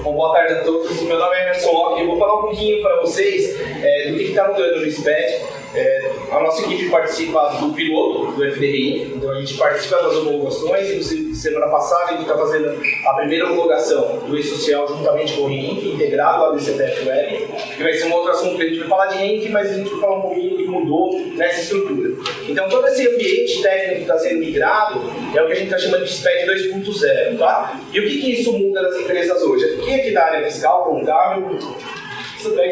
Bom, boa tarde a todos. Meu nome é Emerson Locke e eu vou falar um pouquinho para vocês do que está mudando no SPED. A nossa equipe participa do piloto do FDRI, então a gente participa das homologações e semana passada a gente está fazendo a primeira homologação do E-Social juntamente com o RENC, integrado ao DCTF Web, que vai ser um outro assunto que a gente vai falar de RENC, mas a gente vai falar um pouquinho do que mudou nessa estrutura. Então todo esse ambiente técnico que está sendo migrado é o que a gente está chamando de SPED 2.0, tá? E o que isso muda nas empresas hoje? Quem aqui da área fiscal, contábil? Então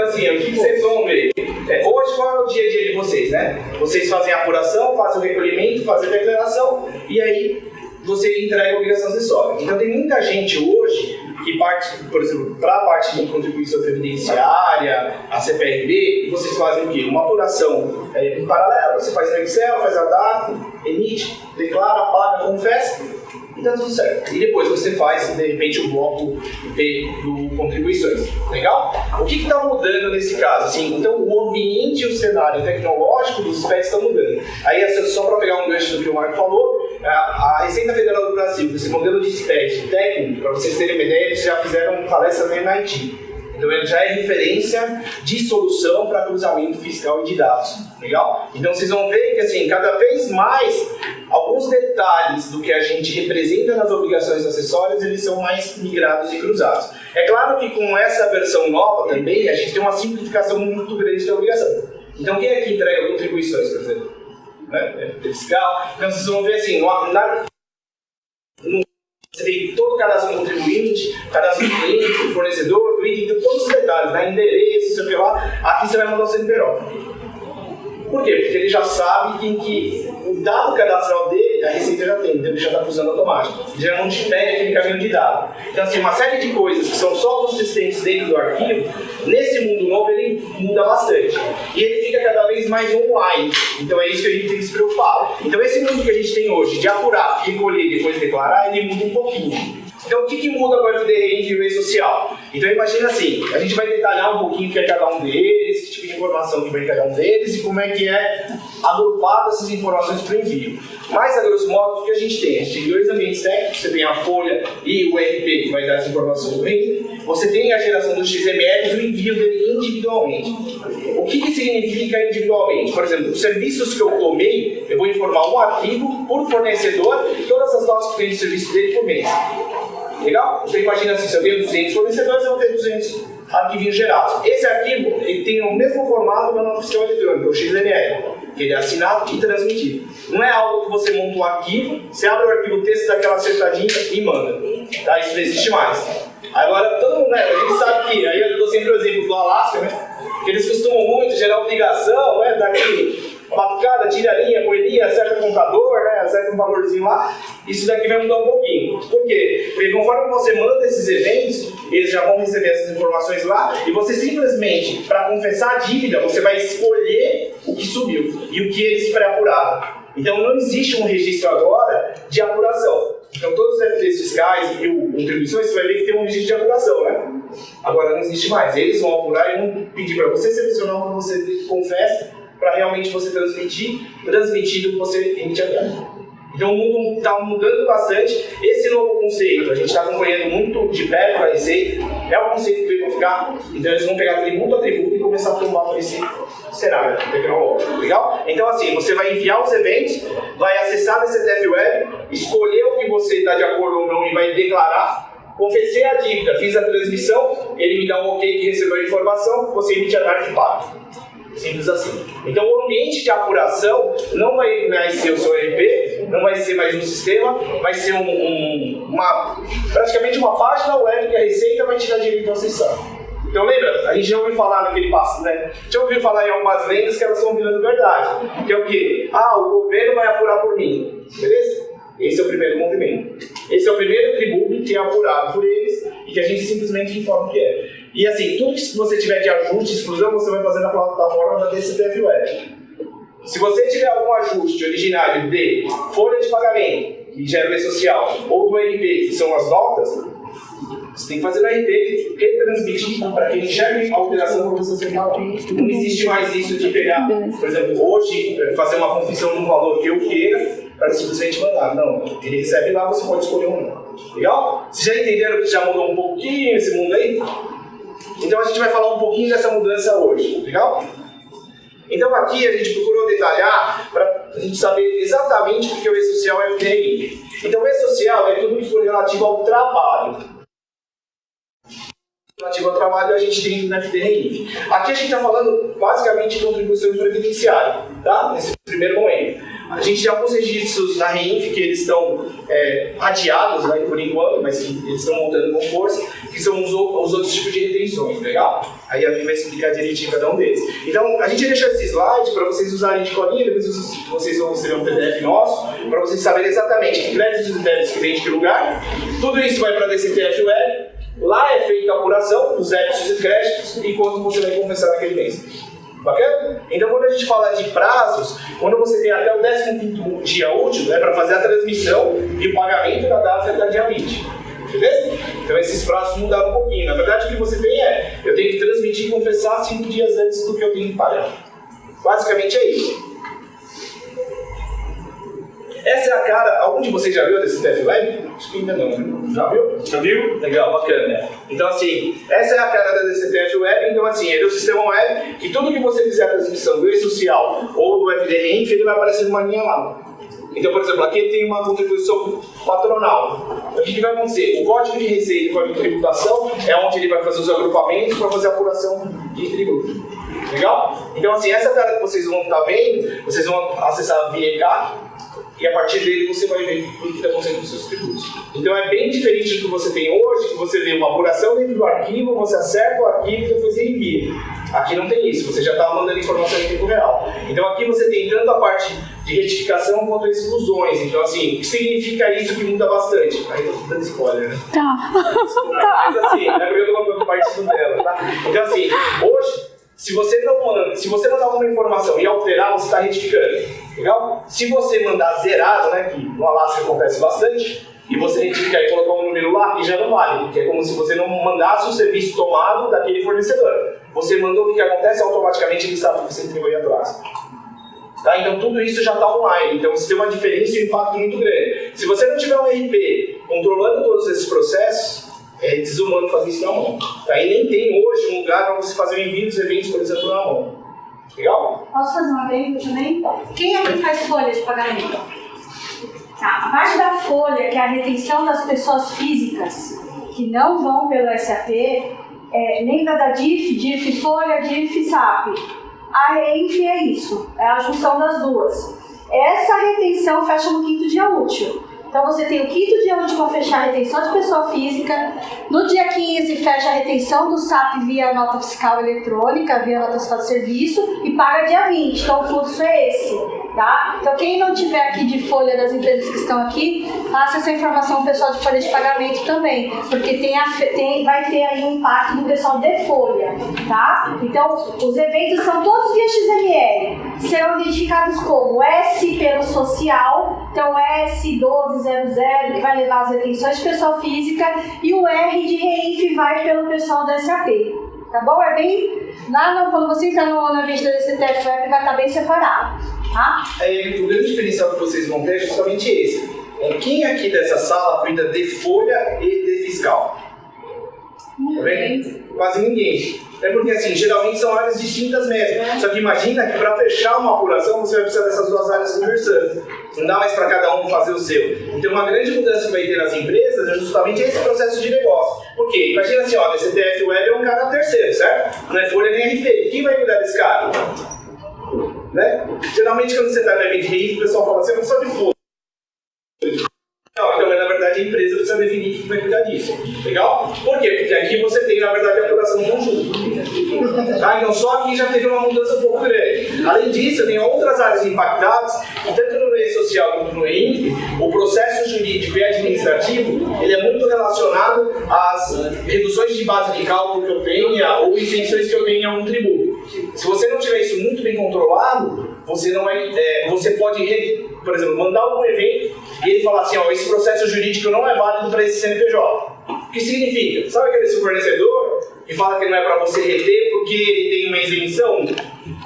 assim, o que vocês vão ver? Hoje qual é o dia a dia de vocês, né? Vocês fazem a apuração, fazem o recolhimento, fazem a declaração e aí você entrega a obrigação acessória. Então tem muita gente hoje que parte, por exemplo, para a parte de contribuição previdenciária, a CPRB, vocês fazem o quê? Uma apuração em paralelo. Você faz no Excel, faz a data, emite, declara, paga, confessa. E tá tudo certo. E depois você faz, de repente, o bloco do contribuições. Legal? O que está mudando nesse caso? Assim, então, o ambiente e o cenário tecnológico dos SPEDs estão mudando. Aí, só para pegar um gancho do que o Marco falou, a Receita Federal do Brasil, esse modelo de SPED técnico, para vocês terem uma ideia, eles já fizeram palestra na MIT. Então, ele já é referência de solução para cruzamento fiscal e de dados. Legal? Então, vocês vão ver que, assim, cada vez mais, alguns detalhes do que a gente representa nas obrigações acessórias, eles são mais migrados e cruzados. É claro que com essa versão nova também, a gente tem uma simplificação muito grande da obrigação. Então, quem é que entrega contribuições, por exemplo? Fiscal. Então, vocês vão ver, assim, você tem todo o cadastro do contribuinte, cadastro do cliente, do fornecedor, do item, todos os detalhes, né? Endereço, sei o que lá. Aqui você vai mandar o CNPJ. Por quê? Porque ele já sabe que o dado cadastral dele, a Receita já tem, então ele já está cruzando automático. Ele já não te pede aquele caminho de dado. Então, assim, uma série de coisas que são só consistentes dentro do arquivo, nesse mundo novo ele muda bastante. E ele fica cada vez mais online. Então é isso que a gente tem que se preocupar. Então esse mundo que a gente tem hoje, de apurar, recolher e depois declarar, ele muda um pouquinho. Então o que muda com o FDRI e o E-Social? Então imagina assim, a gente vai detalhar um pouquinho o que é cada um deles, que tipo de informação que vem cada um deles e como é que é agrupado essas informações para o envio. Mas a grosso modo, o que a gente tem? A gente tem dois ambientes técnicos, você tem a folha e o RP que vai dar as informações do envio. Você tem a geração dos XML e o envio dele individualmente. O que significa individualmente? Por exemplo, os serviços que eu tomei, eu vou informar um arquivo por fornecedor e todas as notas que tem de serviço dele por mês. Legal? Então imagina assim, se eu tenho 200 fornecedores, eu vou ter 200 arquivinhos gerados. Esse arquivo ele tem o mesmo formato da nota fiscal eletrônica, o XML, que ele é assinado e transmitido. Não é algo que você monta um arquivo, você abre o arquivo texto daquela acertadinha e manda. Tá? Isso não existe mais. Agora, todo mundo, né, a gente sabe que, aí eu dou sempre o exemplo do Alasca, né? Que eles costumam muito gerar obrigação, né, daquele batucada, tira a linha, põe linha, acerta o contador, né, acerta um valorzinho lá. Isso daqui vai mudar um pouquinho. Por quê? Porque conforme você manda esses eventos, eles já vão receber essas informações lá e você simplesmente, para confessar a dívida, você vai escolher o que subiu e o que eles pré-apuraram. Então não existe um registro agora de apuração. Então todos os FTs fiscais e contribuições, você vai ver que tem um registro de apuração, né? Agora não existe mais. Eles vão apurar e vão pedir para você selecionar o que você confessa para realmente você transmitir o que você emite a data. Então o mundo está mudando bastante. Esse novo conceito, a gente está acompanhando muito de perto a Receita, é um conceito que veio para ficar. Então eles vão pegar tributo a tributo e começar a tomar por esse cenário tecnológico. Legal? Então assim, você vai enviar os eventos, vai acessar a DCTF Web, escolher o que você está de acordo ou não e vai declarar. Confessei a dívida, fiz a transmissão, ele me dá um ok que recebeu a informação, você emite a data e paga. Simples assim. Então o ambiente de apuração não vai mais ser o seu ERP, não vai ser mais um sistema, vai ser praticamente uma página web que a Receita vai te dar direito de acessar. Então lembra, a gente já ouviu falar naquele passo, né? Já ouviu falar em algumas lendas que elas estão virando verdade. Que é o quê? O governo vai apurar por mim. Beleza? Esse é o primeiro movimento. Esse é o primeiro tributo que é apurado por eles e que a gente simplesmente informa o que é. E assim, tudo que você tiver de ajuste, exclusão, você vai fazer na plataforma da DCTF Web. Se você tiver algum ajuste originário de folha de pagamento, que gera o E-Social, ou do RP, que são as notas, você tem que fazer no RP que retransmitir para quem enxergue a alteração para você falar. Não existe mais isso de pegar, por exemplo, hoje, fazer uma confissão num valor que eu queira, para simplesmente mandar. Não, ele recebe lá, você pode escolher um não. Legal? Vocês já entenderam que já mudou um pouquinho esse mundo aí? Então a gente vai falar um pouquinho dessa mudança hoje, legal? Então aqui a gente procurou detalhar para a gente saber exatamente o que é o E-Social e o FDRI. Então o E-Social é tudo que for relativo ao trabalho. Relativo ao trabalho a gente tem no FDRI. Aqui a gente está falando basicamente de contribuição previdenciária, tá? Nesse primeiro momento. A gente tem alguns registros na REINF que eles estão adiados, né, por enquanto, mas que eles estão montando com força, que são os outros tipos de retenções, legal? Aí a Vivi vai explicar direitinho cada um deles. Então, a gente deixa esse slide para vocês usarem de colinha, depois vocês vão receber um PDF nosso, para vocês saberem exatamente que créditos e débitos que vem de que lugar. Tudo isso vai para a DCTF Web, lá é feita a apuração dos débitos e créditos e quanto você vai compensar naquele mês. Bacana? Então, quando a gente fala de prazos, quando você tem até o 15º dia útil, é para fazer a transmissão e o pagamento da data até dia 20. Beleza? Então, esses prazos mudaram um pouquinho. Na verdade, o que você tem eu tenho que transmitir e confessar 5 dias antes do que eu tenho que pagar. Basicamente é isso. Essa é a cara. Algum de vocês já viu a DCTF Web? Acho que ainda não, né? Já viu? Já viu? Legal, bacana. Então, assim, essa é a cara da DCTF Web. Então, assim, ele é o sistema web que tudo que você fizer a transmissão do E-Social ou do FDRINF, ele vai aparecer numa linha lá. Então, por exemplo, aqui tem uma contribuição patronal. Então, o que vai acontecer? O código de receita e o código de tributação é onde ele vai fazer os agrupamentos para fazer a apuração de tributo. Legal? Então, assim, essa cara que vocês vão estar vendo, vocês vão acessar via ECAC. E a partir dele você vai ver o que está acontecendo com os seus tributos. Então é bem diferente do que você tem hoje, que você vê uma apuração dentro do arquivo, você acerta o arquivo e depois você envia. Aqui não tem isso, você já está mandando informação em tempo real. Então aqui você tem tanto a parte de retificação quanto as exclusões. Então assim, o que significa isso que muda bastante? Aí eu estou dando spoiler, né? Tá. Mas assim, é porque eu estou partindo dela, tá? Então assim, hoje, se você não dá uma informação e alterar, você está retificando. Legal? Se você mandar zerado, né, que no Alasca acontece bastante, e você retificar e colocar um número lá, e já não vale, porque é como se você não mandasse o serviço tomado daquele fornecedor. Você mandou, o que acontece? Automaticamente ele sabe que você entregou aí atrás. Tá? Então tudo isso já está online, então isso tem uma diferença e um impacto muito grande. Se você não tiver um RP controlando todos esses processos, é desumano fazer isso na mão. Tá? E nem tem hoje um lugar para você fazer o envio dos eventos, por exemplo, na mão. Legal? Posso fazer uma pergunta também? Quem é que faz folha de pagamento? Tá. A parte da folha, que é a retenção das pessoas físicas que não vão pelo SAP, lembra da DIF folha, DIF SAP. A REINF é isso, é a junção das duas. Essa retenção fecha no 5º dia útil. Então você tem o 5º dia útil para fechar a retenção de pessoa física. No dia 15 fecha a retenção do SAP via nota fiscal eletrônica, via nota fiscal de serviço e paga dia 20. Então o fluxo é esse, tá? Então quem não tiver aqui de folha das empresas que estão aqui, passe essa informação ao pessoal de folha de pagamento também, porque vai ter aí um impacto do pessoal de folha, tá? Então os eventos são todos via XML, serão identificados como S pelo social, então S1200, que vai levar as retenções de pessoa física, e o R de REINF vai pelo pessoal da SAP. Tá bom? É bem... quando você entrar no evento da DCTF Web, vai estar bem separado. Tá? O grande diferencial que vocês vão ter é justamente esse. Quem aqui dessa sala cuida de folha e de fiscal? Tá vendo? Quase ninguém. É porque, assim, geralmente são áreas distintas mesmo. Só que imagina que para fechar uma apuração você vai precisar dessas duas áreas conversando. Não dá mais para cada um fazer o seu. Então, uma grande mudança que vai ter nas empresas é justamente esse processo de negócio. Por quê? Imagina assim, ó, a DCTF Web é um cara terceiro, certo? Não é folha nem RP. Quem vai cuidar desse cara? Né? Geralmente, quando você está no evento de RIF, o pessoal fala assim, eu não sou de folha. Não, então, na verdade, a empresa precisa definir quem vai cuidar disso. Legal? Por quê? Porque aqui você tem, na verdade, a apuração conjunta. Tá? Então, só aqui já teve uma mudança um pouco grande. Além disso, tem outras áreas impactadas, e tanto no E-Social quanto no EINF, o processo jurídico e administrativo, ele é muito relacionado às reduções de base de cálculo que eu tenha ou isenções que eu tenha a um tributo. Se você não tiver isso muito bem controlado, você não vai, você pode, por exemplo, mandar algum evento e ele falar assim, ó, esse processo jurídico não é válido para esse CNPJ. O que significa? Sabe aquele fornecedor que fala que não é para você reter porque ele tem uma isenção?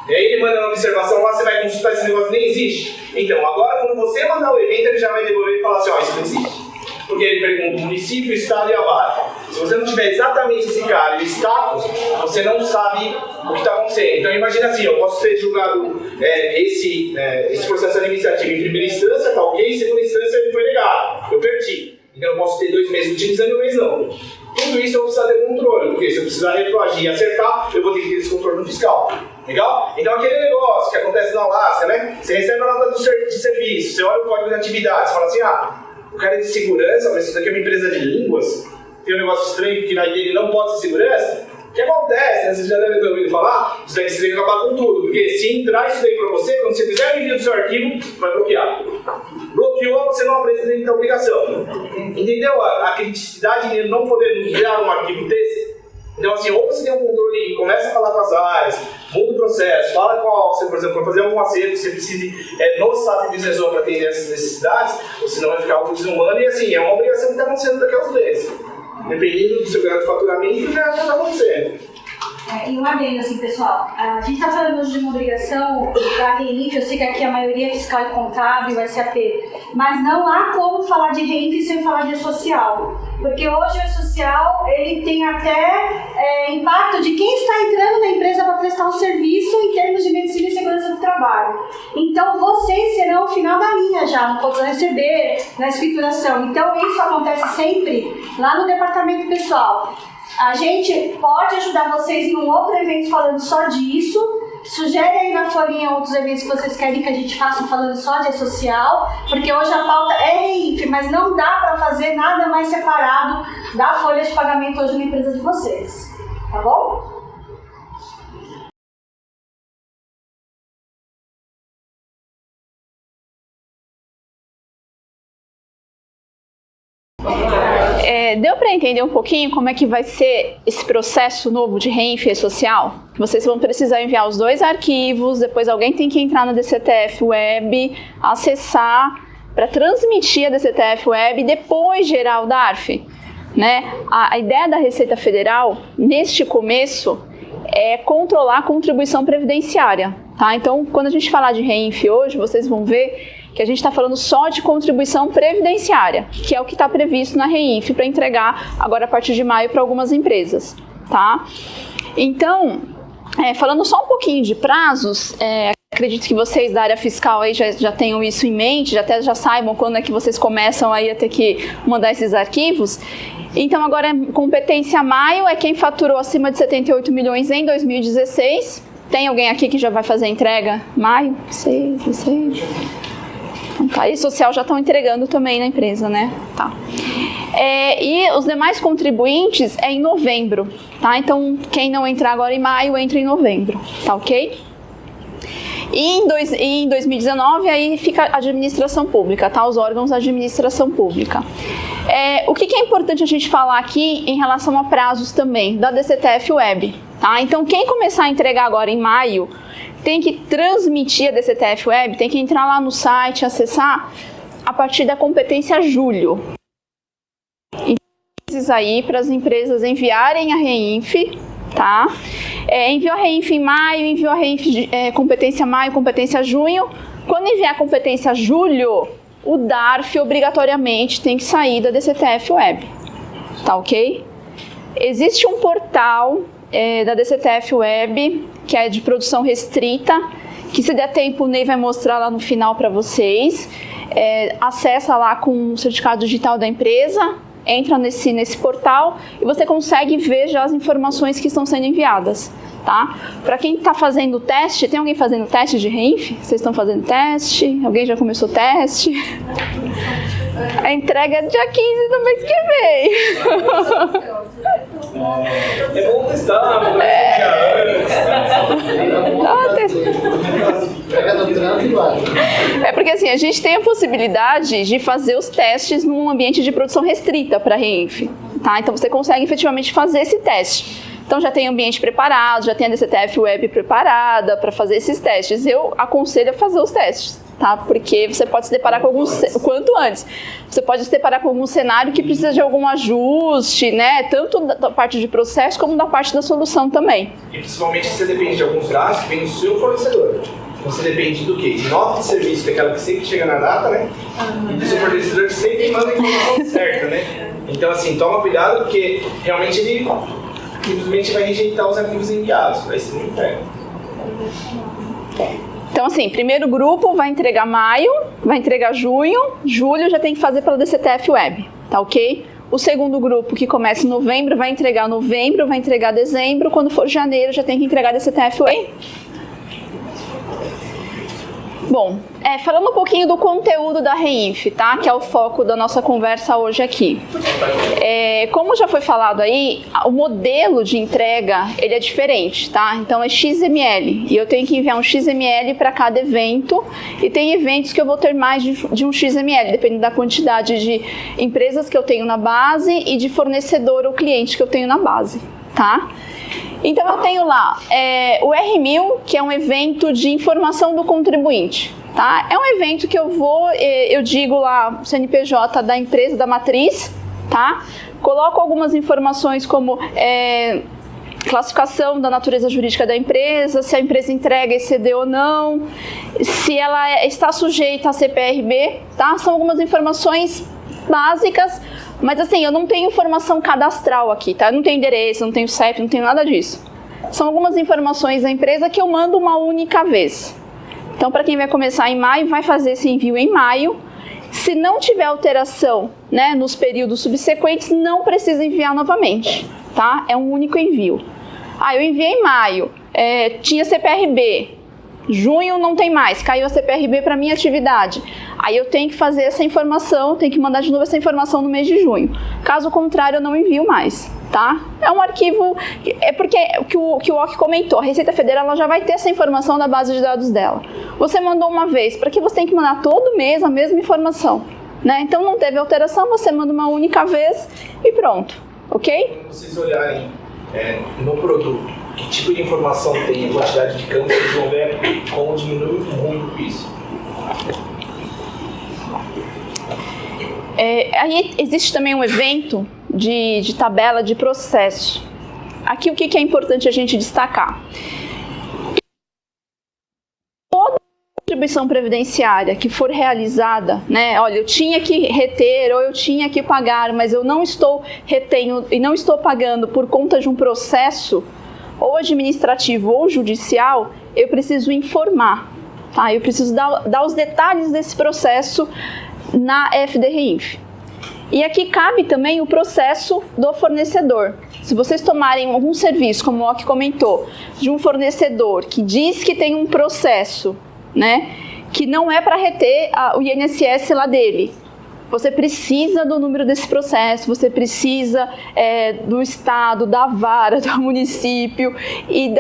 E aí ele manda uma observação lá, você vai consultar, esse negócio nem existe. Então, agora quando você mandar o evento, ele já vai devolver e falar assim, ó, isso não existe. Porque ele pergunta município, estado e a vara. Se você não tiver exatamente esse cara e o status, você não sabe o que está acontecendo. Então imagina assim, eu posso ser julgado esse processo administrativo em primeira instância, tá ok, em segunda instância ele foi negado, eu perdi. Então eu posso ter 2 meses utilizando e 1 mês não. Tudo isso eu preciso ter controle, porque se eu precisar retroagir e acertar, eu vou ter que ter esse controle no fiscal. Legal? Então aquele negócio que acontece na Alasca, né? Você recebe a nota de serviço, você olha o código de atividade, você fala assim, o cara é de segurança, mas isso daqui é uma empresa de línguas, tem um negócio estranho que na dele não pode ser segurança. O que acontece, né? Vocês já devem ter ouvido falar, isso daí você tem que acabar com tudo, porque se entrar isso daí para você, quando você fizer o envio do seu arquivo, vai bloquear. Bloqueou, você não apresenta a obrigação. Entendeu a criticidade de não poder enviar um arquivo desse? Então, assim, ou você tem um controle e começa a falar com as áreas, muda o processo, fala com você, por exemplo, para fazer algum acerto que você precise no SAP Business Zone para atender essas necessidades, ou senão vai ficar algo desumano e, assim, é uma obrigação que está acontecendo daqui a uns meses. Dependendo do seu grau de faturamento, já está acontecendo. E um adendo, assim, pessoal, a gente está falando hoje de uma obrigação da REINF, eu sei que aqui a maioria é fiscal e contábil, SAP, mas não há como falar de REINF sem falar de E-Social, porque hoje o E-Social, ele tem até impacto de quem está entrando na empresa para prestar um serviço em termos de medicina e segurança do trabalho. Então, vocês serão o final da linha já, no ponto de receber, na escrituração. Então, isso acontece sempre lá no departamento pessoal. A gente pode ajudar vocês em um outro evento falando só disso. Sugere aí na folhinha outros eventos que vocês querem que a gente faça falando só de E-Social, porque hoje a pauta é REINF, mas não dá para fazer nada mais separado da folha de pagamento hoje na empresa de vocês. Tá bom? Deu para entender um pouquinho como é que vai ser esse processo novo de REINF e E-Social? Vocês vão precisar enviar os 2 arquivos, depois alguém tem que entrar na DCTF Web, acessar para transmitir a DCTF Web e depois gerar o DARF. Né? A ideia da Receita Federal, neste começo, é controlar a contribuição previdenciária. Tá? Então, quando a gente falar de REINF hoje, vocês vão ver que a gente está falando só de contribuição previdenciária, que é o que está previsto na REINF para entregar agora a partir de maio para algumas empresas. Tá? Então, falando só um pouquinho de prazos, acredito que vocês da área fiscal aí já tenham isso em mente, já saibam quando é que vocês começam aí a ter que mandar esses arquivos. Então agora competência maio é quem faturou acima de 78 milhões em 2016. Tem alguém aqui que já vai fazer a entrega? Maio? 16. Tá, e social já estão entregando também na empresa, né? Tá. E os demais contribuintes é em novembro, tá? Então, quem não entrar agora em maio, entra em novembro, tá ok? E em 2019, aí fica a administração pública, tá? Os órgãos da administração pública. O que é importante a gente falar aqui em relação a prazos também, da DCTF Web, tá? Então, quem começar a entregar agora em maio, tem que transmitir a DCTF Web, tem que entrar lá no site, acessar a partir da competência julho. Então, precisa aí para as empresas enviarem a REINF, tá? Enviou a REINF em maio, enviou a REINF competência maio, competência junho. Quando enviar a competência julho, o DARF obrigatoriamente tem que sair da DCTF Web, tá ok? Existe um portal da DCTF Web, que é de produção restrita, que se der tempo o Ney vai mostrar lá no final para vocês. Acessa lá com o certificado digital da empresa, entra nesse portal e você consegue ver já as informações que estão sendo enviadas. Tá? Para quem está fazendo teste, tem alguém fazendo teste de REINF? Vocês estão fazendo teste? Alguém já começou o teste? A entrega é dia 15 do mês que vem. É bom testar, vou porque assim, a gente tem a possibilidade de fazer os testes num ambiente de produção restrita para REINF, tá? Então você consegue efetivamente fazer esse teste. Então já tem ambiente preparado, já tem a DCTF Web preparada para fazer esses testes. Eu aconselho a fazer os testes, tá? Porque você pode se deparar com alguns, quanto antes, você pode se deparar com algum cenário que precisa de algum ajuste, né? Tanto da parte de processo como da parte da solução também. E principalmente se você depende de alguns dados que vem do seu fornecedor. você depende do quê? De nota de serviço, que é aquela que sempre chega na data, né? E do seu fornecedor que sempre manda a informação certa, né? Então, assim, toma cuidado, porque realmente ele simplesmente vai rejeitar os arquivos enviados, aí você não entrega. Então, assim, primeiro grupo vai entregar maio, vai entregar junho, julho já tem que fazer pela DCTF Web, tá ok? O segundo grupo, que começa em novembro, vai entregar dezembro, quando for janeiro já tem que entregar DCTF Web. Bom, falando um pouquinho do conteúdo da Reinf, tá? Que é o foco da nossa conversa hoje aqui. Como já foi falado aí, o modelo de entrega, ele é diferente, tá? Então é XML, e eu tenho que enviar um XML para cada evento, e tem eventos que eu vou ter mais de um XML, dependendo da quantidade de empresas que eu tenho na base e de fornecedor ou cliente que eu tenho na base, tá? Então eu tenho lá o R1000, que é um evento de informação do contribuinte, tá? É um evento que eu digo lá, CNPJ da empresa, da matriz, tá? Coloco algumas informações como classificação da natureza jurídica da empresa, se a empresa entrega ECD ou não, se ela está sujeita a CPRB, tá? São algumas informações básicas. Mas assim, eu não tenho informação cadastral aqui, tá? Eu não tenho endereço, não tenho CEP, não tenho nada disso. São algumas informações da empresa que eu mando uma única vez. Então, para quem vai começar em maio, vai fazer esse envio em maio. Se não tiver alteração, né, nos períodos subsequentes, não precisa enviar novamente, tá? É um único envio. Eu enviei em maio, tinha CPRB. Junho não tem mais, caiu a CPRB para minha atividade. Aí eu tenho que fazer essa informação, tenho que mandar de novo essa informação no mês de junho. Caso contrário, eu não envio mais, tá? É um arquivo, porque o que o OC comentou, a Receita Federal ela já vai ter essa informação da base de dados dela. Você mandou uma vez, para que você tem que mandar todo mês a mesma informação, né? Então não teve alteração, você manda uma única vez e pronto, ok? Quando vocês olharem no produto, que tipo de informação tem, a quantidade de campos, vocês vão ver como diminui muito isso. Aí existe também um evento de tabela de processo. Aqui o que é importante a gente destacar? Toda contribuição previdenciária que for realizada, né? Olha, eu tinha que reter ou eu tinha que pagar, mas eu não estou retendo e não estou pagando por conta de um processo ou administrativo ou judicial, eu preciso informar, tá? Eu preciso dar os detalhes desse processo na FD-REINF. E aqui cabe também o processo do fornecedor. Se vocês tomarem algum serviço, como o OC comentou, de um fornecedor que diz que tem um processo, né, que não é para reter o INSS lá dele, você precisa do número desse processo, você precisa do estado, da vara, do município e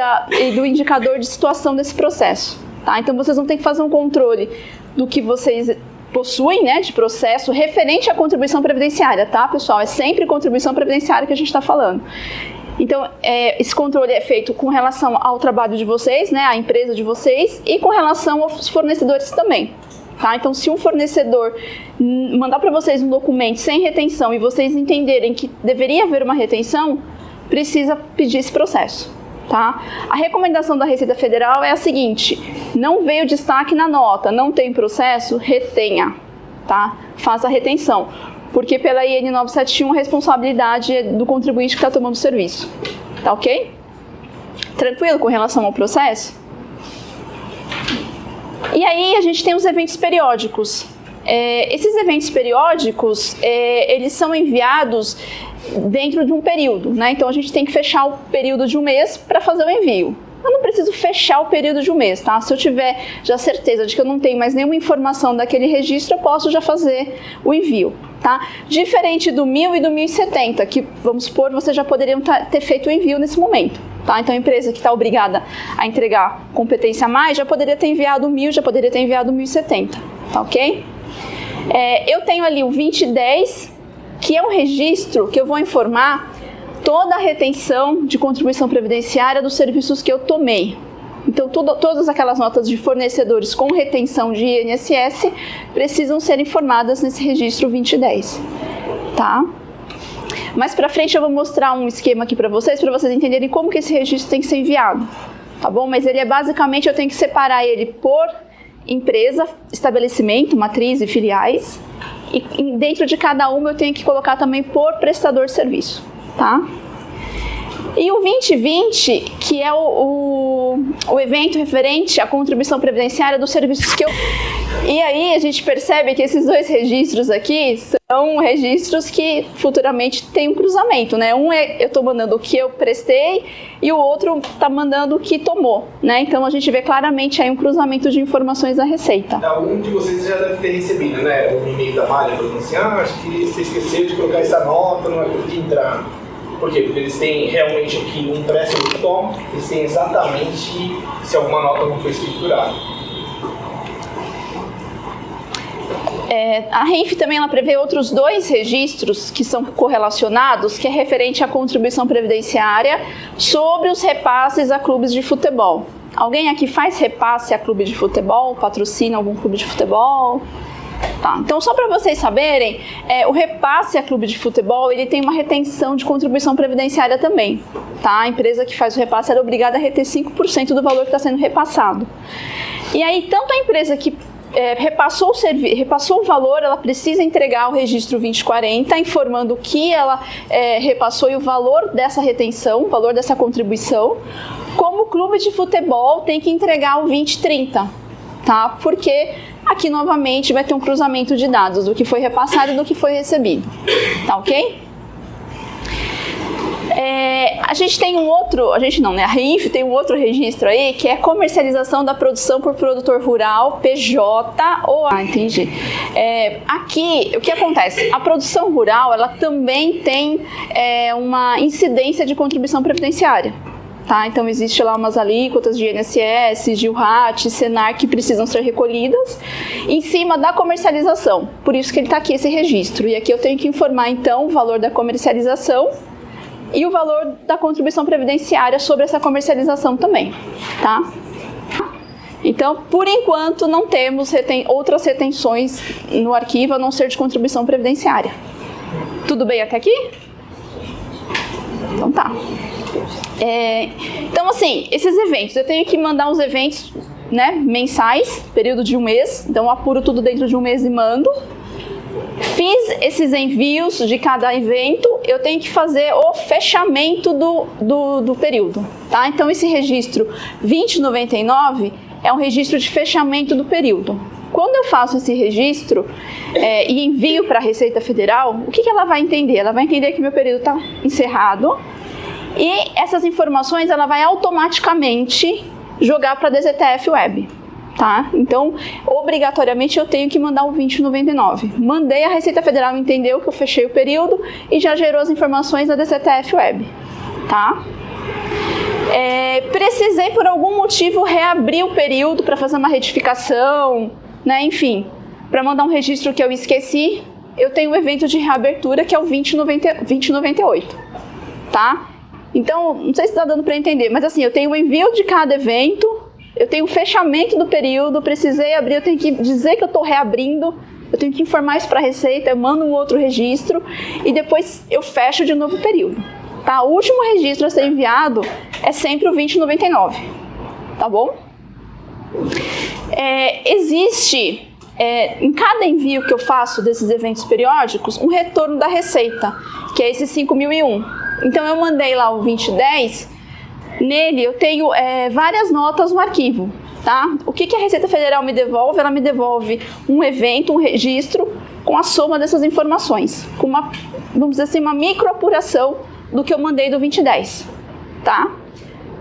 do indicador de situação desse processo, tá? Então vocês vão ter que fazer um controle do que vocês possuem, né, de processo referente à contribuição previdenciária, tá, pessoal? É sempre contribuição previdenciária que a gente está falando. Então, esse controle é feito com relação ao trabalho de vocês, né, à empresa de vocês, e com relação aos fornecedores também, tá? Então, se um fornecedor mandar para vocês um documento sem retenção e vocês entenderem que deveria haver uma retenção, precisa pedir esse processo, tá? A recomendação da Receita Federal é a seguinte: não veio destaque na nota, não tem processo, retenha, tá? Faça a retenção, porque pela IN 971 a responsabilidade é do contribuinte que está tomando o serviço, tá ok? Tranquilo com relação ao processo? E aí a gente tem os eventos periódicos. Esses eventos periódicos, eles são enviados dentro de um período, né? Então a gente tem que fechar o período de um mês para fazer o envio. Eu não preciso fechar o período de um mês, tá? Se eu tiver já certeza de que eu não tenho mais nenhuma informação daquele registro, eu posso já fazer o envio, tá? Diferente do 1000 e do 1070, que, vamos supor, vocês já poderiam ter feito o envio nesse momento, tá? Então a empresa que está obrigada a entregar competência a mais, já poderia ter enviado o 1000, já poderia ter enviado o 1070, tá ok? Eu tenho ali o 2010, que é um registro que eu vou informar toda a retenção de contribuição previdenciária dos serviços que eu tomei. Então, todas aquelas notas de fornecedores com retenção de INSS precisam ser informadas nesse registro 2010, tá? Mais pra frente eu vou mostrar um esquema aqui para vocês entenderem como que esse registro tem que ser enviado, tá bom? Mas ele é basicamente, eu tenho que separar ele por empresa, estabelecimento, matriz e filiais. E dentro de cada uma eu tenho que colocar também por prestador de serviço, tá? E o 2020, que é o evento referente à contribuição previdenciária dos serviços que eu... E aí a gente percebe que esses dois registros aqui são registros que futuramente tem um cruzamento, né? Um é eu estou mandando o que eu prestei e o outro está mandando o que tomou, né? Então a gente vê claramente aí um cruzamento de informações da Receita. Algum de vocês já deve ter recebido, né? Um e-mail da Malha falando assim, acho que você esqueceu de colocar essa nota, não é por que entrar. Por quê? Porque eles têm realmente o que um presta e outro toma, eles têm exatamente se alguma nota não foi escriturada. A RENF também ela prevê outros dois registros que são correlacionados, que é referente à contribuição previdenciária sobre os repasses a clubes de futebol. Alguém aqui faz repasse a clube de futebol? Patrocina algum clube de futebol? Tá, então só para vocês saberem, o repasse a clube de futebol, ele tem uma retenção de contribuição previdenciária também, tá? A empresa que faz o repasse era obrigada a reter 5% do valor que está sendo repassado. E aí, tanto a empresa que repassou o valor, ela precisa entregar o registro 2040, informando o que ela repassou e o valor dessa retenção, o valor dessa contribuição, como o clube de futebol tem que entregar o 2030, tá? Porque aqui novamente vai ter um cruzamento de dados do que foi repassado e do que foi recebido, tá ok? A gente tem a RENF tem um outro registro aí, que é comercialização da produção por produtor rural, PJ ou... entendi. Aqui, o que acontece? A produção rural, ela também tem uma incidência de contribuição previdenciária. Tá? Então, existe lá umas alíquotas de INSS, GILRAT, Senar que precisam ser recolhidas em cima da comercialização. Por isso que ele está aqui, esse registro. E aqui eu tenho que informar, então, o valor da comercialização e o valor da contribuição previdenciária sobre essa comercialização também. Tá? Então, por enquanto, não temos outras retenções no arquivo, a não ser de contribuição previdenciária. Tudo bem até aqui? Então tá. Então, assim, esses eventos, eu tenho que mandar os eventos, né, mensais, período de um mês, então eu apuro tudo dentro de um mês e mando. Fiz esses envios de cada evento, eu tenho que fazer o fechamento do período, tá? Então, esse registro 2099 é um registro de fechamento do período. Quando eu faço esse registro e envio para a Receita Federal, o que ela vai entender? Ela vai entender que meu período está encerrado e essas informações ela vai automaticamente jogar para a DZTF Web, tá? Então, obrigatoriamente eu tenho que mandar o 2099. Mandei, a Receita Federal entendeu que eu fechei o período e já gerou as informações da DZTF Web, tá? Precisei por algum motivo reabrir o período para fazer uma retificação, né? Enfim, para mandar um registro que eu esqueci, eu tenho um evento de reabertura que é o 2098, tá? Então, não sei se está dando para entender, mas assim, eu tenho o envio de cada evento, eu tenho o fechamento do período, precisei abrir, eu tenho que dizer que eu estou reabrindo, eu tenho que informar isso para a Receita, eu mando um outro registro e depois eu fecho de novo o período. Tá? O último registro a ser enviado é sempre o 2099, tá bom? Existe, em cada envio que eu faço desses eventos periódicos, um retorno da Receita, que é esse 5001. Então, eu mandei lá o 2010, nele eu tenho várias notas no arquivo, tá? O que a Receita Federal me devolve? Ela me devolve um evento, um registro, com a soma dessas informações, com uma, vamos dizer assim, uma microapuração do que eu mandei do 2010, tá?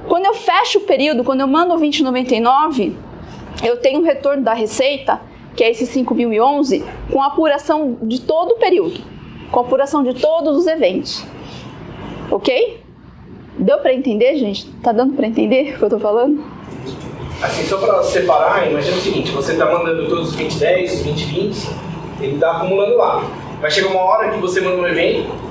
Quando eu fecho o período, quando eu mando o 2099, eu tenho um retorno da Receita, que é esse 5011, com a apuração de todo o período, com a apuração de todos os eventos. Ok? Deu para entender, gente? Tá dando para entender o que eu tô falando? Assim, só para separar, imagina o seguinte, você tá mandando todos os 2010, os 2020, ele tá acumulando lá. Vai chegar uma hora que você manda um evento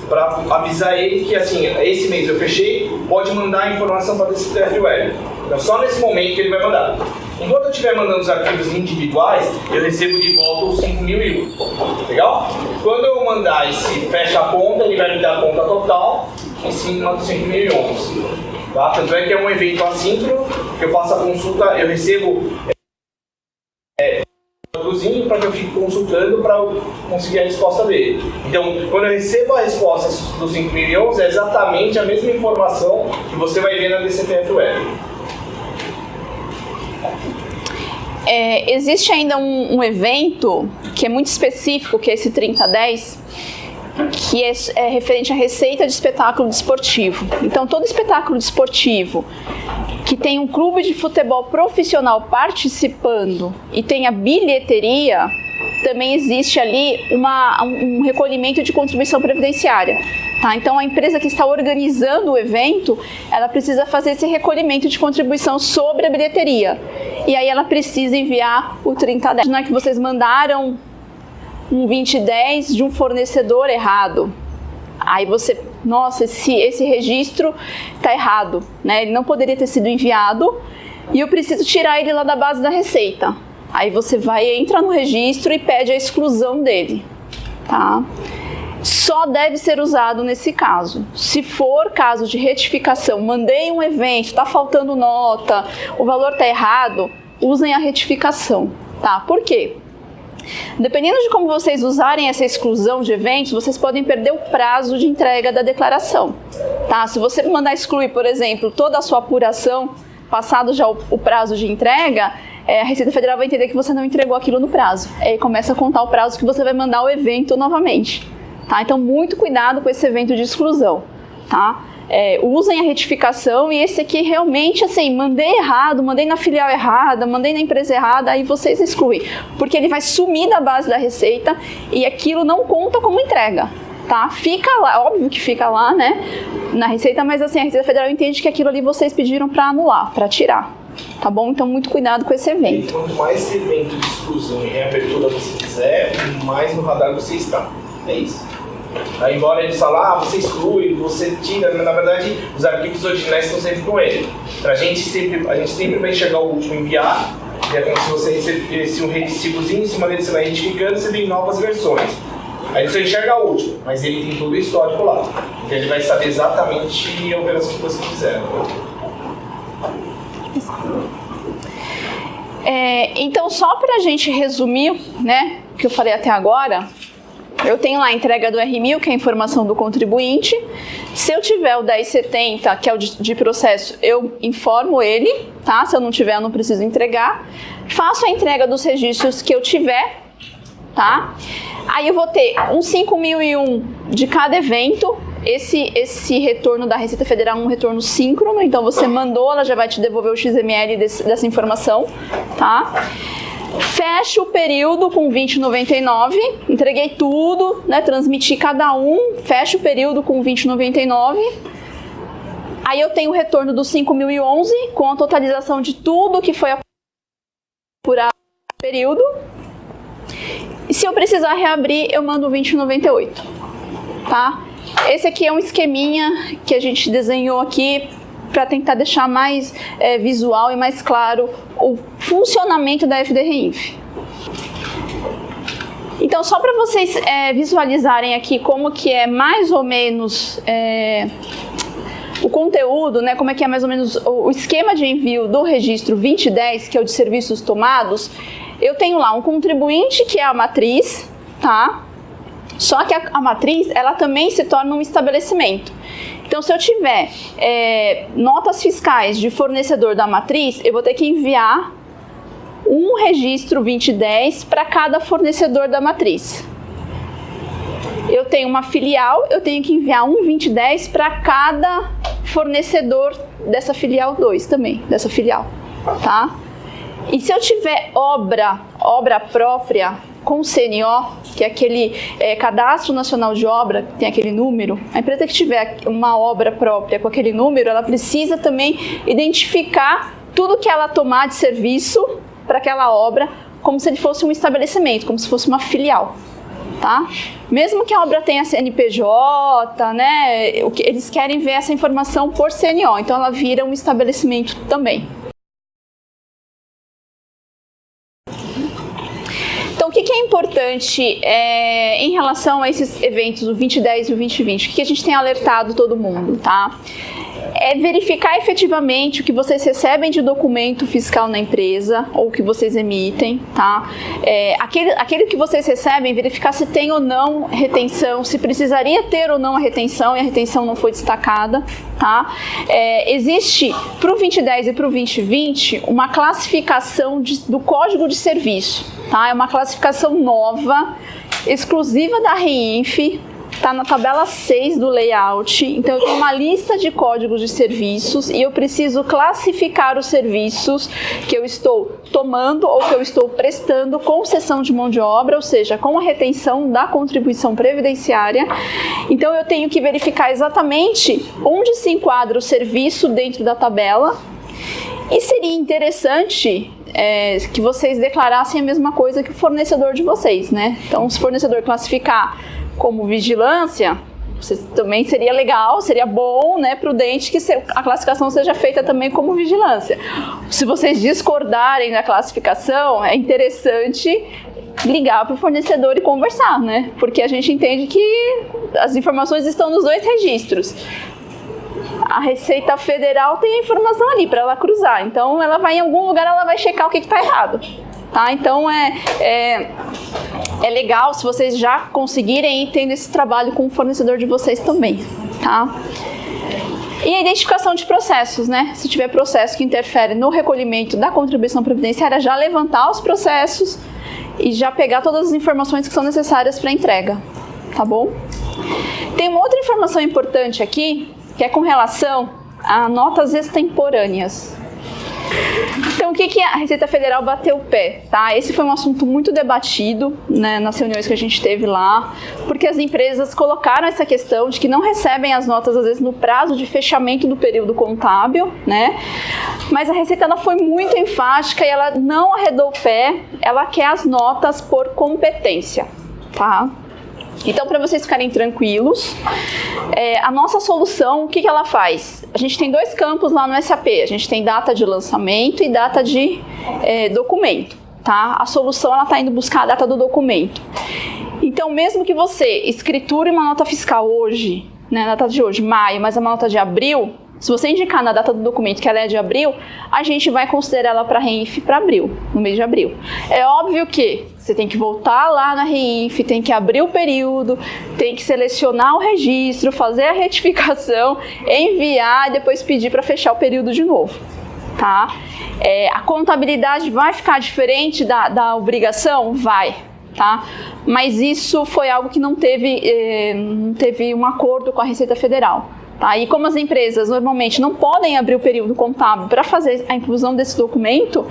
para avisar ele que, assim, esse mês eu fechei, pode mandar a informação para esse DZTF Web. Então, só nesse momento que ele vai mandar. Enquanto eu estiver mandando os arquivos individuais, eu recebo de volta os 5001. Legal? Quando eu mandar esse fecha a conta, ele vai me dar a conta total em cima dos 5011. Tá? Tanto é que é um evento assíncrono, que eu faço a consulta, eu recebo para que eu fique consultando para conseguir a resposta dele. Então, quando eu recebo a resposta dos 5.011, é exatamente a mesma informação que você vai ver na DCTF Web. Existe ainda um evento que é muito específico, que é esse 3010, que é referente à receita de espetáculo desportivo. Então, todo espetáculo desportivo que tem um clube de futebol profissional participando e tem a bilheteria, também existe ali um recolhimento de contribuição previdenciária. Tá? Então, a empresa que está organizando o evento, ela precisa fazer esse recolhimento de contribuição sobre a bilheteria. E aí ela precisa enviar o 3010. Não é que vocês mandaram um 2010 de um fornecedor errado. Aí você, nossa, esse registro está errado, né? Ele não poderia ter sido enviado e eu preciso tirar ele lá da base da Receita. Aí você entra no registro e pede a exclusão dele, tá? Só deve ser usado nesse caso. Se for caso de retificação, mandei um evento, está faltando nota, o valor está errado, usem a retificação, tá? Por quê? Dependendo de como vocês usarem essa exclusão de eventos, vocês podem perder o prazo de entrega da declaração, tá? Se você mandar excluir, por exemplo, toda a sua apuração, passado já o prazo de entrega, a Receita Federal vai entender que você não entregou aquilo no prazo. Aí começa a contar o prazo que você vai mandar o evento novamente, tá? Então, muito cuidado com esse evento de exclusão, tá? Usem a retificação e esse aqui realmente, assim, mandei errado, mandei na filial errada, mandei na empresa errada, aí vocês excluem, porque ele vai sumir da base da Receita e aquilo não conta como entrega, tá? Fica lá, óbvio que fica lá, né, na Receita, mas assim, a Receita Federal entende que aquilo ali vocês pediram para anular, para tirar, tá bom? Então, muito cuidado com esse evento. E quanto mais evento de exclusão e reabertura você fizer, mais no radar você está, é isso. Aí, embora eles falem, você exclui, você tira, mas na verdade os arquivos originais estão sempre com ele. A gente sempre vai enxergar o último enviar, e é como se você recebesse um recibozinho, em cima dele você vai retificando, você vem novas versões. Aí você enxerga o último, mas ele tem todo o histórico lá. Então ele vai saber exatamente a operação que você fizer. Então, só para a gente resumir, né, o que eu falei até agora, eu tenho lá a entrega do R1000, que é a informação do contribuinte. Se eu tiver o 1070, que é o de processo, eu informo ele, tá? Se eu não tiver, eu não preciso entregar. Faço a entrega dos registros que eu tiver, tá? Aí eu vou ter um 5001 de cada evento. Esse retorno da Receita Federal é um retorno síncrono, então você mandou, ela já vai te devolver o XML dessa informação, tá? Fecho o período com 2099, entreguei tudo, né, transmiti cada um, fecho o período com 2099. Aí eu tenho o retorno do 5011 com a totalização de tudo que foi apurado no período. E se eu precisar reabrir, eu mando o 2098, tá? Esse aqui é um esqueminha que a gente desenhou aqui para tentar deixar mais visual e mais claro o funcionamento da FDRINF. Então, só para vocês visualizarem aqui como que é mais ou menos o conteúdo, né, como é que é mais ou menos o esquema de envio do registro 2010, que é o de serviços tomados, eu tenho lá um contribuinte, que é a matriz, tá? Só que a matriz, ela também se torna um estabelecimento. Então, se eu tiver notas fiscais de fornecedor da matriz, eu vou ter que enviar um registro 2010 para cada fornecedor da matriz. Eu tenho uma filial, eu tenho que enviar um 2010 para cada fornecedor dessa filial 2 também, dessa filial, tá? E se eu tiver obra própria com CNO, que é aquele Cadastro Nacional de Obra, que tem aquele número, a empresa que tiver uma obra própria com aquele número, ela precisa também identificar tudo que ela tomar de serviço para aquela obra, como se ele fosse um estabelecimento, como se fosse uma filial, tá? Mesmo que a obra tenha CNPJ, né, eles querem ver essa informação por CNO, então ela vira um estabelecimento também. Então, o que é importante em relação a esses eventos, o 2010 e o 2020? O que a gente tem alertado todo mundo, tá? é verificar efetivamente o que vocês recebem de documento fiscal na empresa ou que vocês emitem, tá? Aquele que vocês recebem, verificar se tem ou não retenção, se precisaria ter ou não a retenção e a retenção não foi destacada, tá? Existe para o 2010 e para o 2020 uma classificação do Código de Serviço, tá? É uma classificação nova, exclusiva da REINF. Está na tabela 6 do layout, então eu tenho uma lista de códigos de serviços e eu preciso classificar os serviços que eu estou tomando ou que eu estou prestando com cessão de mão de obra, ou seja, com a retenção da contribuição previdenciária. Então eu tenho que verificar exatamente onde se enquadra o serviço dentro da tabela e seria interessante que vocês declarassem a mesma coisa que o fornecedor de vocês, né? Então, se o fornecedor classificar como vigilância, também seria legal, seria bom, né, prudente que a classificação seja feita também como vigilância. Se vocês discordarem da classificação, é interessante ligar para o fornecedor e conversar, né? Porque a gente entende que as informações estão nos dois registros. A Receita Federal tem a informação ali para ela cruzar, então ela vai em algum lugar, ela vai checar o que está errado. Tá? Então é legal se vocês já conseguirem ir tendo esse trabalho com o fornecedor de vocês também, tá? E a identificação de processos, né? Se tiver processo que interfere no recolhimento da contribuição previdenciária, já levantar os processos e já pegar todas as informações que são necessárias para a entrega, tá bom? Tem uma outra informação importante aqui, que é com relação a notas extemporâneas. Então, o que a Receita Federal bateu o pé? Tá? Esse foi um assunto muito debatido, né, nas reuniões que a gente teve lá, porque as empresas colocaram essa questão de que não recebem as notas, às vezes, no prazo de fechamento do período contábil, né? Mas a Receita ela foi muito enfática e ela não arredou o pé, ela quer as notas por competência, tá? Então, para vocês ficarem tranquilos, a nossa solução, o que ela faz? A gente tem dois campos lá no SAP, a gente tem data de lançamento e data de documento, tá? A solução está indo buscar a data do documento. Então, mesmo que você escriture uma nota fiscal hoje, né, na data de hoje, maio, mas é uma nota de abril, se você indicar na data do documento que ela é de abril, a gente vai considerar ela para REINF para abril, no mês de abril. É óbvio que você tem que voltar lá na REINF, tem que abrir o período, tem que selecionar o registro, fazer a retificação, enviar e depois pedir para fechar o período de novo, tá? A contabilidade vai ficar diferente da obrigação? Vai, tá? Mas isso foi algo que não teve um acordo com a Receita Federal. Tá? E como as empresas normalmente não podem abrir o período contábil para fazer a inclusão desse documento,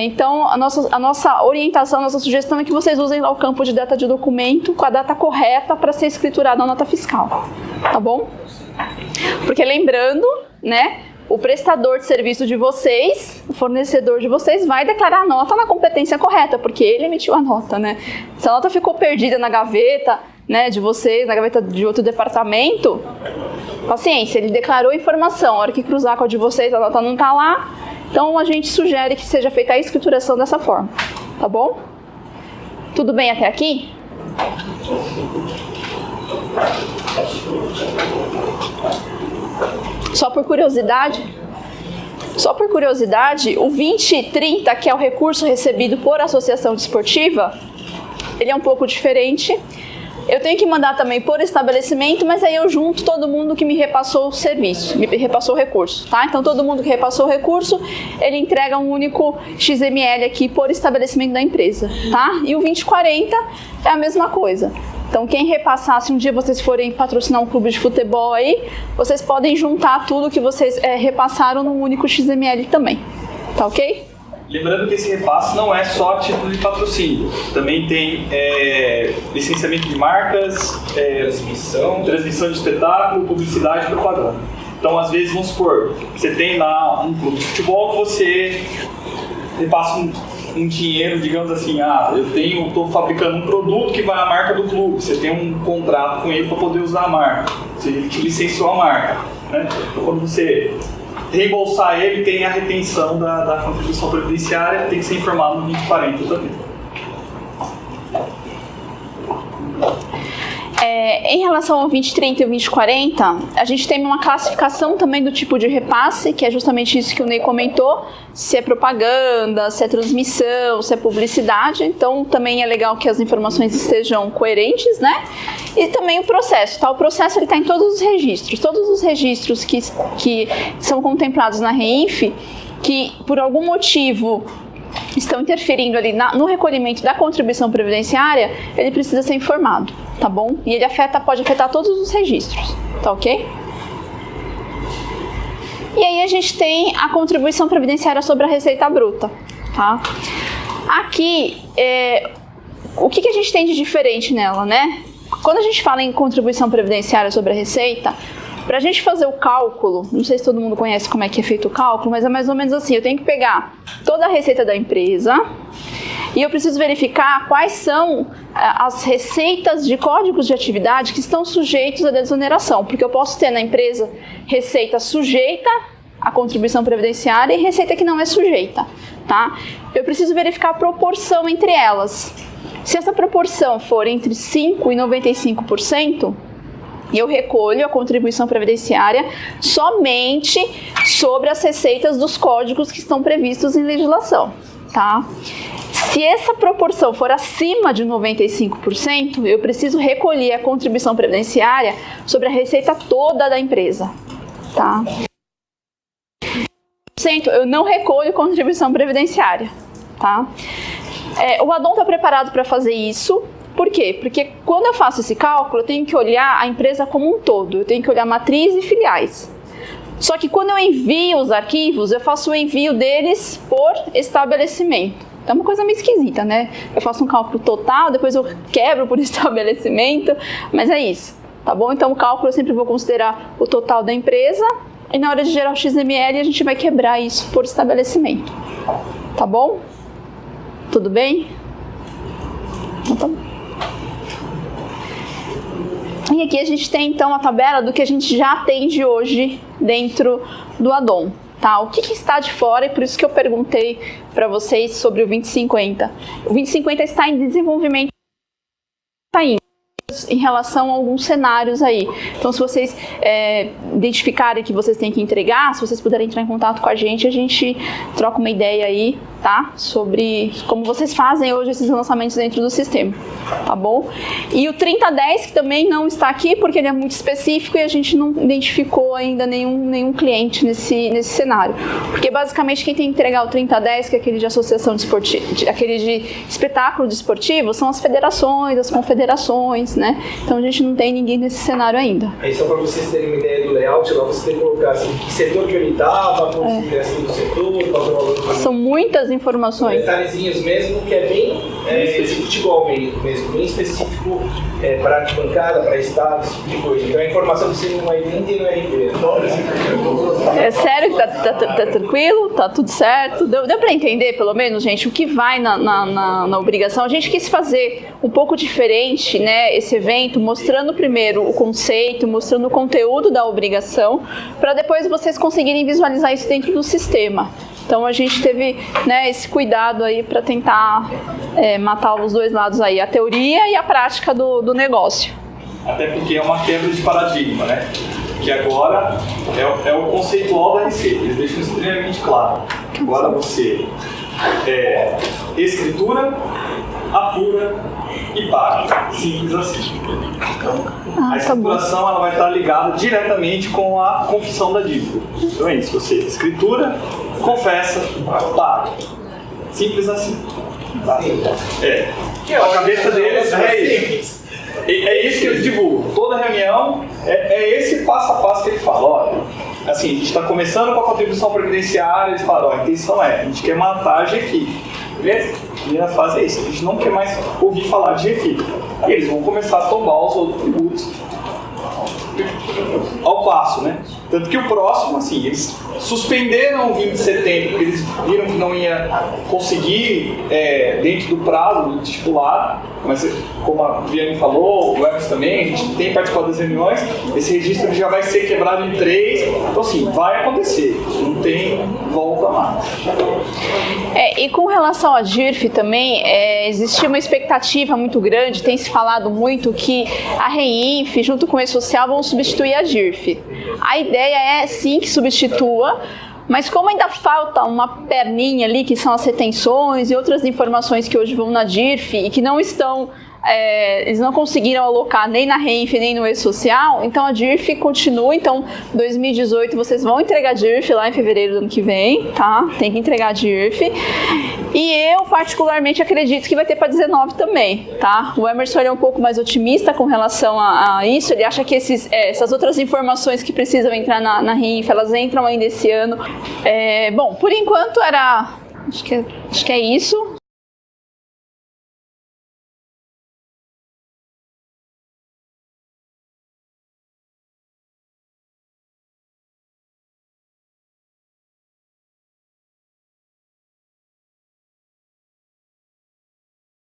então a nossa orientação, a nossa sugestão é que vocês usem lá o campo de data de documento com a data correta para ser escriturada na nota fiscal, tá bom? Porque lembrando, né, o prestador de serviço de vocês, o fornecedor de vocês vai declarar a nota na competência correta, porque ele emitiu a nota, né? Se a nota ficou perdida na gaveta, né, de vocês, na gaveta de outro departamento, paciência, ele declarou a informação, a hora que cruzar com a de vocês, a nota não está lá, então a gente sugere que seja feita a escrituração dessa forma, tá bom? Tudo bem até aqui? Só por curiosidade, o 2030, que é o recurso recebido por associação desportiva, ele é um pouco diferente. Eu tenho que mandar também por estabelecimento, mas aí eu junto todo mundo que me repassou o serviço, me repassou o recurso, tá? Então todo mundo que repassou o recurso, ele entrega um único XML aqui por estabelecimento da empresa, tá? E o 2040 é a mesma coisa. Então quem repassar, se um dia vocês forem patrocinar um clube de futebol aí, vocês podem juntar tudo que vocês repassaram num único XML também, tá ok? Lembrando que esse repasse não é só título de patrocínio, também tem licenciamento de marcas, transmissão de espetáculo, publicidade e propaganda. Então, às vezes, vamos supor, você tem lá um clube de futebol que você repassa um dinheiro, digamos assim, eu estou fabricando um produto que vai à marca do clube, você tem um contrato com ele para poder usar a marca, você licenciou a marca, né? Então, quando você reembolsar ele, tem a retenção da contribuição previdenciária, tem que ser informado no 2040 também. Em relação ao 2030 e o 2040, a gente tem uma classificação também do tipo de repasse, que é justamente isso que o Ney comentou, se é propaganda, se é transmissão, se é publicidade, então também é legal que as informações estejam coerentes, né? E também o processo, tá? O processo está em todos os registros que são contemplados na REINF, que por algum motivo estão interferindo ali no recolhimento da contribuição previdenciária, ele precisa ser informado, tá bom? E ele pode afetar todos os registros, tá ok? E aí a gente tem a contribuição previdenciária sobre a receita bruta, tá? Aqui, o que a gente tem de diferente nela, né? Quando a gente fala em contribuição previdenciária sobre a receita, para a gente fazer o cálculo, não sei se todo mundo conhece como é que é feito o cálculo, mas é mais ou menos assim, eu tenho que pegar toda a receita da empresa e eu preciso verificar quais são as receitas de códigos de atividade que estão sujeitos à desoneração, porque eu posso ter na empresa receita sujeita à contribuição previdenciária e receita que não é sujeita, tá? Eu preciso verificar a proporção entre elas. Se essa proporção for entre 5% e 95%, eu recolho a contribuição previdenciária somente sobre as receitas dos códigos que estão previstos em legislação, tá? Se essa proporção for acima de 95%, eu preciso recolher a contribuição previdenciária sobre a receita toda da empresa, tá? Eu não recolho contribuição previdenciária, tá? O Adom está preparado para fazer isso. Por quê? Porque quando eu faço esse cálculo, eu tenho que olhar a empresa como um todo, eu tenho que olhar matriz e filiais. Só que quando eu envio os arquivos, eu faço o envio deles por estabelecimento. Então é uma coisa meio esquisita, né? Eu faço um cálculo total, depois eu quebro por estabelecimento, mas é isso, tá bom? Então o cálculo eu sempre vou considerar o total da empresa e na hora de gerar o XML a gente vai quebrar isso por estabelecimento, tá bom? Tudo bem? Então tá bom. E aqui a gente tem então a tabela do que a gente já atende hoje dentro do Adom, tá? O que está de fora, e por isso que eu perguntei para vocês sobre o 2050. O 2050 está em desenvolvimento ainda, em relação a alguns cenários aí. Então, se vocês identificarem que vocês têm que entregar, se vocês puderem entrar em contato com a gente troca uma ideia aí, tá? Sobre como vocês fazem hoje esses lançamentos dentro do sistema, tá bom? E o 3010, que também não está aqui, porque ele é muito específico e a gente não identificou ainda nenhum cliente nesse cenário. Porque, basicamente, quem tem que entregar o 3010, que é aquele de associação desportiva, aquele de espetáculo desportivo, são as federações, as confederações, né? Então, a gente não tem ninguém nesse cenário ainda. Aí, só para vocês terem uma ideia do layout, lá você tem que colocar assim, que setor que ele estava, quanto ingresso do setor, qual é o valor. São muitas informações. Detalhezinhos mesmo, que é bem futebol mesmo, bem específico para arquibancada, para estado, esse tipo de coisa. Então a informação que você não vai nem ter no RP. É sério que tá tranquilo? Tá tudo certo? Deu para entender, pelo menos, gente, o que vai na obrigação? A gente quis fazer um pouco diferente, né, esse evento, mostrando primeiro o conceito, mostrando o conteúdo da obrigação, para depois vocês conseguirem visualizar isso dentro do sistema. Então a gente teve, né, esse cuidado aí para tentar matar os dois lados aí, a teoria e a prática do negócio. Até porque é uma quebra de paradigma, né? Que agora é o conceitual da receita, eles deixam extremamente claro. Agora você escritura, apura e paga. Simples assim. Então, a escrituração ela vai estar ligada diretamente com a confissão da dívida. Então é isso, você escritura, confessa, paga. Simples assim. Tá? A cabeça deles é isso. É isso que eles divulgam. Toda reunião é esse passo a passo que eles falam. Olha, assim, a gente está começando com a contribuição previdenciária, eles falam, a intenção a gente quer matar a GFIP. Beleza? A primeira fase é isso, a gente não quer mais ouvir falar de GFIP. E eles vão começar a tomar os outros tributos. Ao ao passo, né? Tanto que o próximo, assim, eles suspenderam o 20 de setembro, porque eles viram que não ia conseguir dentro do prazo estipulado, mas como a Viane falou, o Emerson também, a gente tem participado das reuniões, esse registro já vai ser quebrado em 3, então assim, vai acontecer, não tem volta mais. E com relação à DIRF também, existia uma expectativa muito grande, tem se falado muito que a REINF, junto com o E-Social, vão substituir a DIRF. A ideia é sim que substitua, mas como ainda falta uma perninha ali, que são as retenções e outras informações que hoje vão na DIRF e que não estão, eles não conseguiram alocar nem na REINF nem no E-Social, então a DIRF continua. Então 2018 vocês vão entregar a DIRF lá em fevereiro do ano que vem, tá? Tem que entregar a DIRF. E eu particularmente acredito que vai ter para 19 também, tá? O Emerson é um pouco mais otimista com relação a isso, ele acha que essas outras informações que precisam entrar na REINF, elas entram ainda esse ano. Bom, por enquanto acho que é isso.